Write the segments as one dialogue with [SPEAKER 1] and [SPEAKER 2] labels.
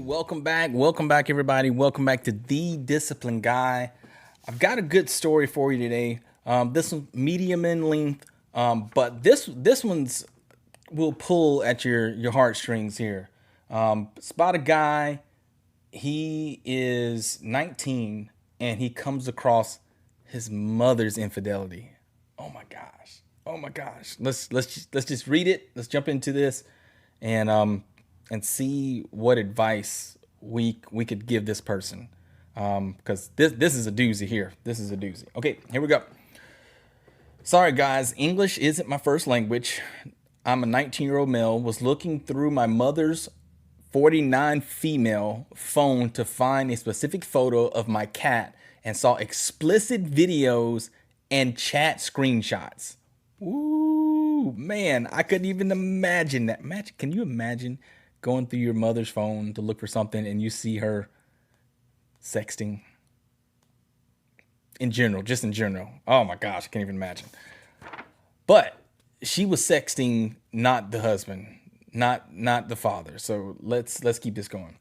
[SPEAKER 1] welcome back. Welcome back, everybody. Welcome back to The Disciplined Guy. I've got a good story for you today. This one's medium in length, but this one's will pull at your heartstrings here. It's about a guy. He is 19 and he comes across his mother's infidelity. Oh my gosh. Oh my gosh. Let's just read it. Let's jump into this and see what advice we could give this person. Because this is a doozy here. This is a doozy. Okay, here we go. Sorry guys, English isn't my first language. I'm a 19-year-old male, was looking through my mother's 49 female phone to find a specific photo of my cat and saw explicit videos and chat screenshots. Ooh, man, I couldn't even imagine that. Can you imagine going through your mother's phone to look for something and you see her sexting? In general, just in general. Oh my gosh, I can't even imagine. But she was sexting not the husband, not the father. So let's keep this going.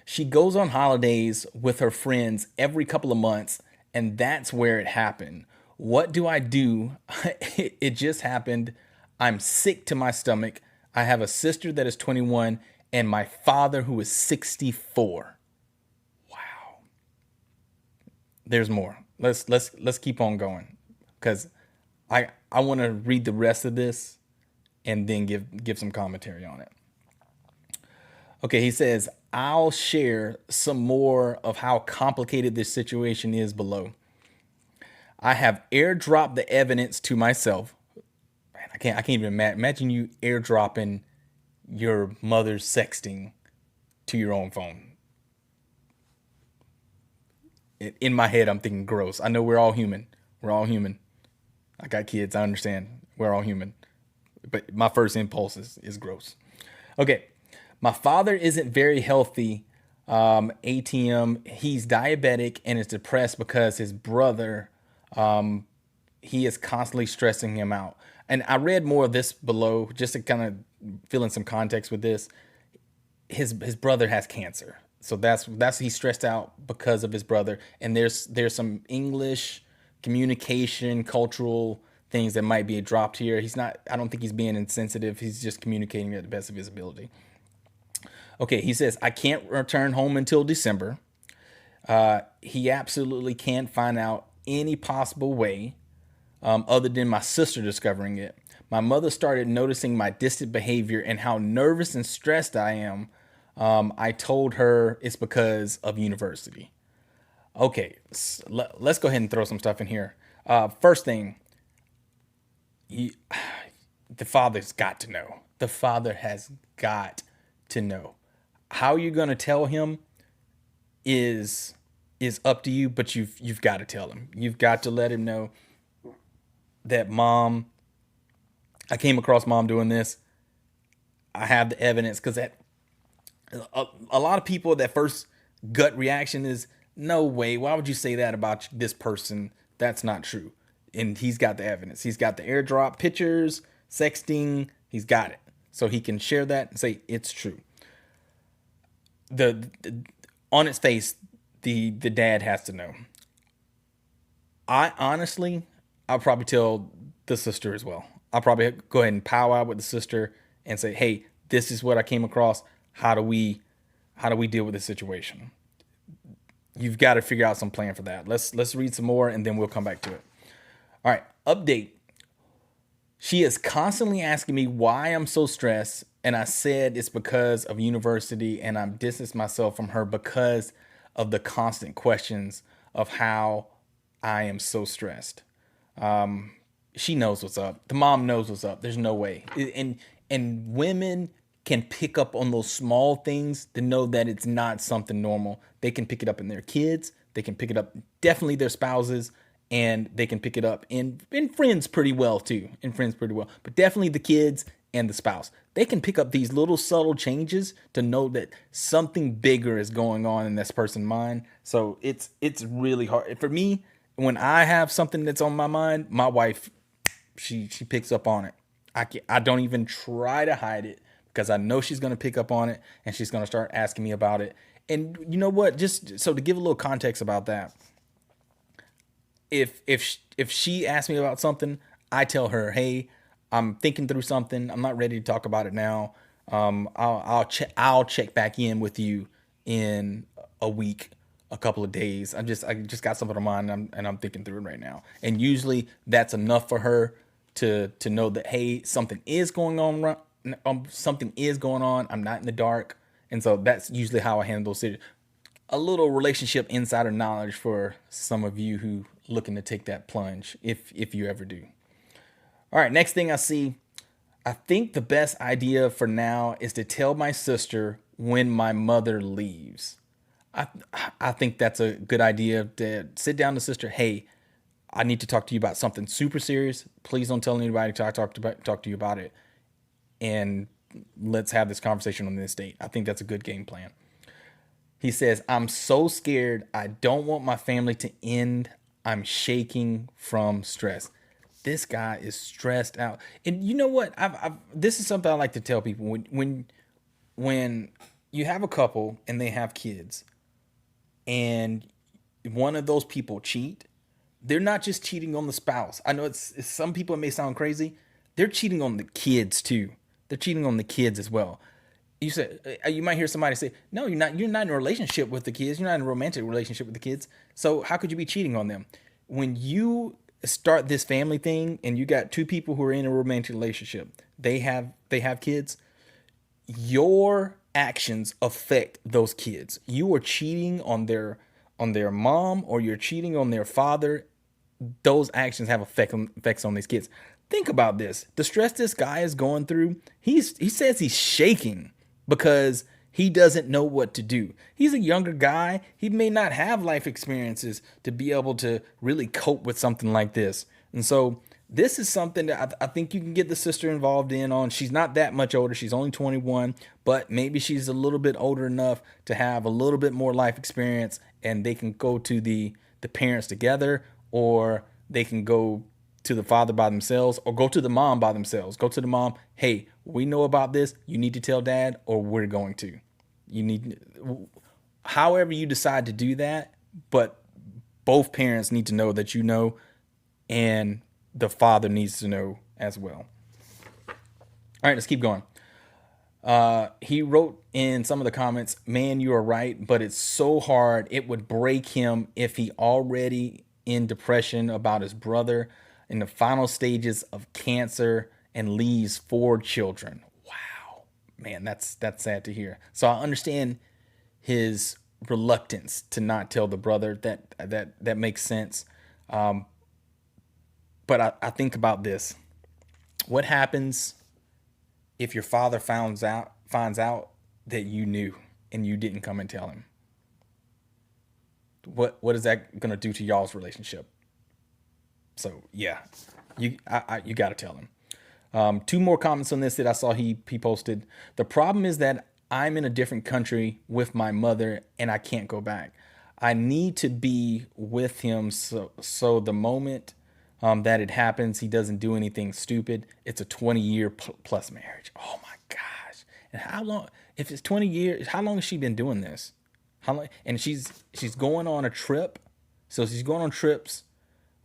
[SPEAKER 1] She goes on holidays with her friends every couple of months, and that's where it happened. What do I do? It just happened. I'm sick to my stomach. I have a sister that is 21 and my father who is 64. Wow. There's more. Let's keep on going because I want to read the rest of this and then give some commentary on it. Okay, he says, I'll share some more of how complicated this situation is below. I have airdropped the evidence to myself. Man, I can't even imagine you airdropping your mother's sexting to your own phone. In my head, I'm thinking gross. I know we're all human. We're all human. I got kids. I understand. We're all human. But my first impulse is gross. Okay. My father isn't very healthy. ATM. He's diabetic and is depressed because his brother, he is constantly stressing him out. And I read more of this below just to kind of fill in some context with this. His brother has cancer. So that's he's stressed out because of his brother. And there's some English communication, cultural things that might be dropped here. I don't think he's being insensitive. He's just communicating at the best of his ability. Okay, he says, I can't return home until December. He absolutely can't find out any possible way other than my sister discovering it. My mother started noticing my distant behavior and how nervous and stressed I am. I told her it's because of university. Okay, let's go ahead and throw some stuff in here. First thing, the father's got to know. The father has got to know. How you're gonna tell him is up to you, but you've got to tell him. You've got to let him know that I came across mom doing this. I have the evidence because a lot of people, that first gut reaction is, no way. Why would you say that about this person? That's not true. And he's got the evidence. He's got the airdrop pictures, sexting. He's got it. So he can share that and say it's true. The on its face, the dad has to know. I'll probably tell the sister as well. I'll probably go ahead and powwow with the sister and say, hey, this is what I came across. How do we deal with this situation? You've got to figure out some plan for that. Let's read some more and then we'll come back to it. All right, update. She is constantly asking me why I'm so stressed, and I said it's because of university, and I'm distanced myself from her because of the constant questions of how I am so stressed. She knows what's up. The mom knows what's up. There's no way. And women can pick up on those small things to know that it's not something normal. They can pick it up in their kids. They can pick it up, definitely their spouses, and they can pick it up in friends pretty well too. But definitely the kids and the spouse. They can pick up these little subtle changes to know that something bigger is going on in this person's mind. So it's really hard. For me, when I have something that's on my mind, my wife, she picks up on it. I don't even try to hide it because I know she's going to pick up on it and she's going to start asking me about it. And you know what? Just so to give a little context about that, if she asks me about something, I tell her, "Hey, I'm thinking through something. I'm not ready to talk about it now. I'll check back in with you in a week, a couple of days. I just got something on mind, and I'm thinking through it right now." And usually that's enough for her to know that, hey, something is going on. Something is going on. I'm not in the dark, and so that's usually how I handle it. A little relationship insider knowledge for some of you who looking to take that plunge, if you ever do. All right, next thing I see, I think the best idea for now is to tell my sister when my mother leaves. I I think that's a good idea to sit down to sister. Hey, I need to talk to you about something super serious. Please don't tell anybody till I talk to you about it, and let's have this conversation on this date. I think that's a good game plan. He says, I'm so scared. I don't want my family to end. I'm shaking from stress. This guy is stressed out. And you know what? This is something I like to tell people when you have a couple and they have kids and one of those people cheat, they're not just cheating on the spouse. I know it's some people, it may sound crazy. They're cheating on the kids too. They're cheating on the kids as well. You said you might hear somebody say, "No, you're not. You're not in a relationship with the kids. You're not in a romantic relationship with the kids. So how could you be cheating on them?" When you start this family thing and you got two people who are in a romantic relationship, they have kids. Your actions affect those kids. You are cheating on their mom or you're cheating on their father. Those actions have effects on these kids. Think about this. The stress this guy is going through, he says he's shaking because he doesn't know what to do. He's a younger guy. He may not have life experiences to be able to really cope with something like this. And so this is something that I think you can get the sister involved in on. She's not that much older. She's only 21, but maybe she's a little bit older enough to have a little bit more life experience and they can go to the parents together, or they can go to the father by themselves, or go to the mom by themselves. Go to the mom. Hey, we know about this. You need to tell dad, or we're going to. You need, however you decide to do that, but both parents need to know that you know, and the father needs to know as well. All right, let's keep going. He wrote in some of the comments, "Man, you are right, but it's so hard. It would break him if he already in depression about his brother in the final stages of cancer and leaves 4 children." Wow, man, that's sad to hear. So I understand his reluctance to not tell the brother. That makes sense. But I think about this. What happens if your father finds out that you knew and you didn't come and tell him? What is that gonna do to y'all's relationship? So yeah, you got to tell him. Two more comments on this that I saw he posted. "The problem is that I'm in a different country with my mother and I can't go back. I need to be with him so the moment that it happens, he doesn't do anything stupid. It's a 20-year plus marriage." Oh my gosh! And how long? If it's 20 years, how long has she been doing this? How long? And she's going on a trip. So she's going on trips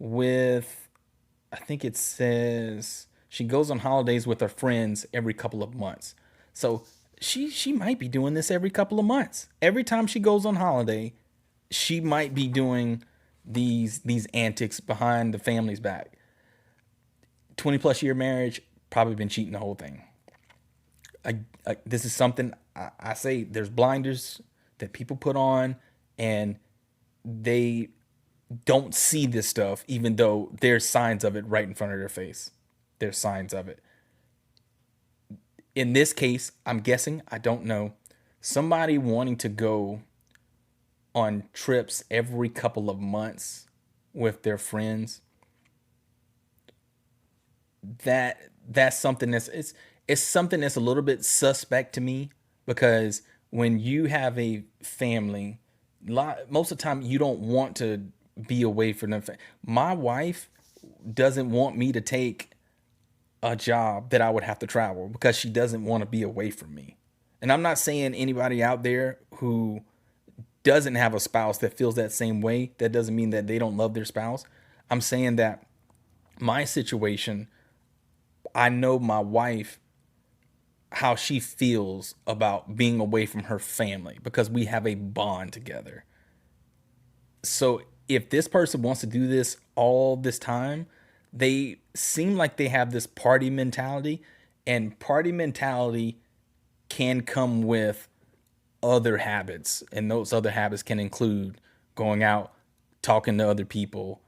[SPEAKER 1] with, I think it says she goes on holidays with her friends every couple of months. So she might be doing this every couple of months. Every time she goes on holiday, she might be doing these antics behind the family's back. 20+ year marriage, probably been cheating the whole thing. This is something I say, there's blinders that people put on and they don't see this stuff, even though there's signs of it right in front of their face. There's signs of it. In this case, I'm guessing, I don't know, somebody wanting to go on trips every couple of months with their friends. That's something it's something that's a little bit suspect to me, because when you have a family, most of the time you don't want to be away from them. My wife doesn't want me to take a job that I would have to travel because she doesn't want to be away from me. And I'm not saying anybody out there who doesn't have a spouse that feels that same way, that doesn't mean that they don't love their spouse. I'm saying that my situation, I know my wife, how she feels about being away from her family because we have a bond together. So if this person wants to do this all this time, they seem like they have this party mentality, and party mentality can come with other habits, and those other habits can include going out, talking to other people,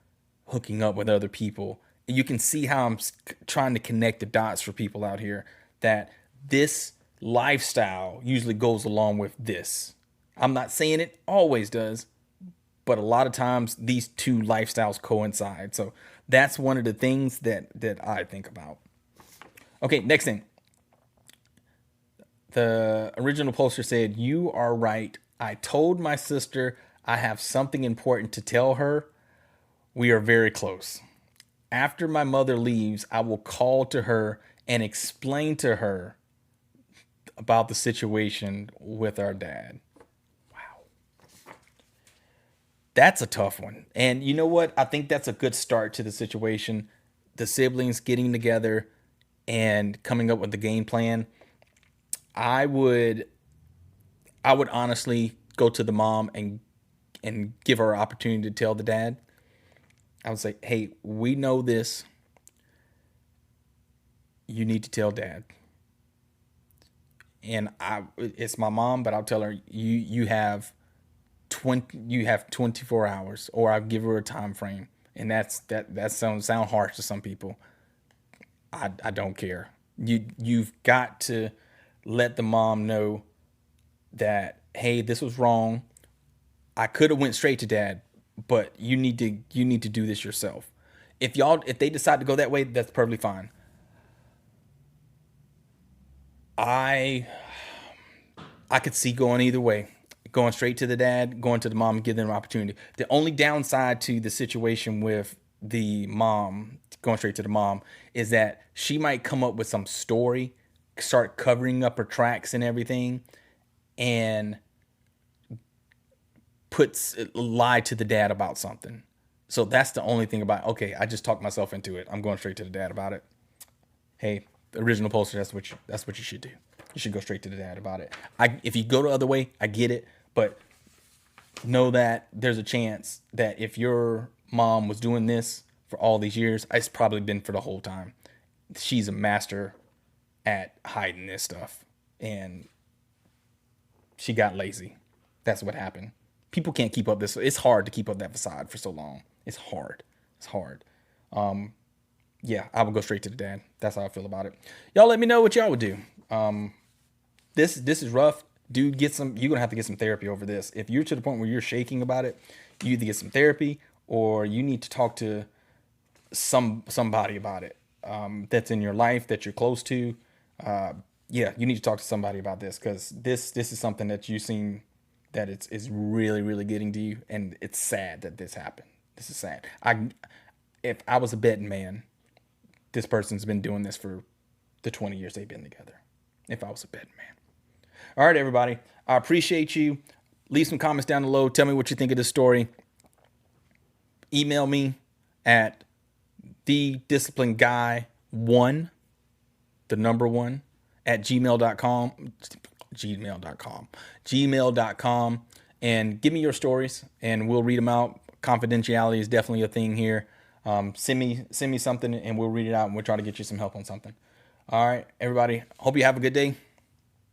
[SPEAKER 1] hooking up with other people. And you can see how I'm trying to connect the dots for people out here that this lifestyle usually goes along with this. I'm not saying it always does, but a lot of times these two lifestyles coincide. So that's one of the things that I think about. Okay, next thing. The original poster said, "You are right. I told my sister I have something important to tell her. We are very close. After my mother leaves, I will call to her and explain to her about the situation with our dad." Wow. That's a tough one. And you know what? I think that's a good start to the situation. The siblings getting together and coming up with the game plan. I would honestly go to the mom and give her an opportunity to tell the dad. I would say, "Hey, we know this. You need to tell dad." And it's my mom, but I'll tell her you have 24 hours, or I'll give her a time frame. And that sound harsh to some people. I don't care. You've got to let the mom know that, hey, this was wrong. I could have went straight to dad, but you need to do this yourself. If they decide to go that way, that's perfectly fine. I could see going either way. Going straight to the dad, going to the mom, give them an opportunity. The only downside to the situation with the mom, going straight to the mom, is that she might come up with some story, start covering up her tracks and everything, and lie to the dad about something. So that's the only thing about, okay, I just talked myself into it. I'm going straight to the dad about it. Hey, original poster, that's what you should do. You should go straight to the dad about it. If you go the other way, I get it, but know that there's a chance that if your mom was doing this for all these years, it's probably been for the whole time. She's a master at hiding this stuff, and she got lazy. That's what happened. People can't keep up this. It's hard to keep up that facade for so long. It's hard. It's hard. Yeah, I would go straight to the dad. That's how I feel about it. Y'all let me know what y'all would do. This is rough. Dude, you're gonna have to get some therapy over this. If you're to the point where you're shaking about it, you either get some therapy or you need to talk to somebody about it. That's in your life, that you're close to. Yeah, you need to talk to somebody about this, because this is something that you seen that it's really, really getting to you, and it's sad that this happened. This is sad. If I was a betting man, this person's been doing this for the 20 years they've been together. If I was a betting man. All right, everybody. I appreciate you. Leave some comments down below. Tell me what you think of this story. Email me at thedisciplineguy1, the number 1, at gmail.com. Gmail.com. And give me your stories, and we'll read them out. Confidentiality is definitely a thing here. Send me something, and we'll read it out, and we'll try to get you some help on something. All right, everybody. Hope you have a good day.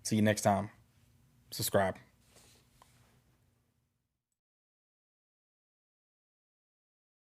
[SPEAKER 1] See you next time. Subscribe.